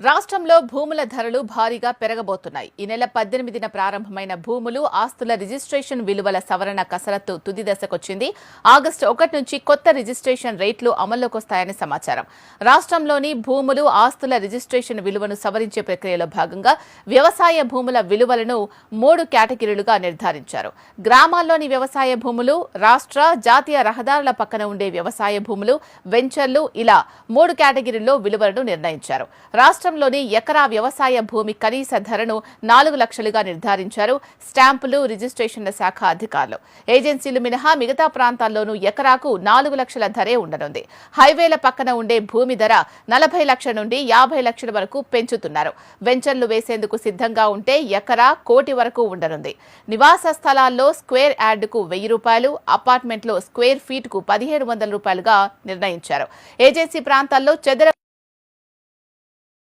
రాష్ట్రంలో భూముల ధరలు భారీగా పెరగబోతున్నాయి. ఈ నెల 18న ప్రారంభమైన భూములు, ఆస్తుల రిజిస్ట్రేషన్ విలువల సవరణ కసరత్తు తుది దశకొచ్చింది. ఆగస్టు 1 నుంచి కొత్త రిజిస్ట్రేషన్ రేట్లు అమల్లోకి వస్తాయని సమాచారం. రాష్ట్రంలోని భూములు, ఆస్తుల రిజిస్ట్రేషన్ విలువను సవరించే ప్రక్రియలో భాగంగా వ్యవసాయ భూముల విలువలను 3 కేటగిరీలుగా నిర్ధారించారు. గ్రామాల్లోని వ్యవసాయ భూములు, రాష్ట్ర, జాతీయ రహదారుల పక్కన ఉండే వ్యవసాయ భూములు, వెంచర్లు ఇలా 3 కేటగిరీల్లో విలువలను నిర్ణయించారు. రాష్ట్రంలోని ఎకరా వ్యవసాయ భూమి కనీస ధరను 4 లక్షలుగా నిర్ధారించారు స్టాంపులు, రిజిస్ట్రేషన్ల శాఖ అధికారులు. ఏజెన్సీలు మినహా మిగతా ప్రాంతాల్లోనూ ఎకరాకు 4 లక్షల ధరే ఉండనుంది. హైవేల పక్కన ఉండే భూమి ధర 40 లక్షల నుండి 50 లక్షల వరకు పెంచుతున్నారు. వెంచర్లు వేసేందుకు సిద్ధంగా ఉంటే ఎకరా 1 కోటి వరకు ఉండనుంది. నివాస స్థలాల్లో స్క్వేర్ యార్డుకు 1000 రూపాయలు, అపార్ట్మెంట్లో స్క్వేర్ ఫీట్కు 1700 రూపాయలుగా నిర్ణయించారు. ఏజెన్సీ ప్రాంతాల్లో చదరపు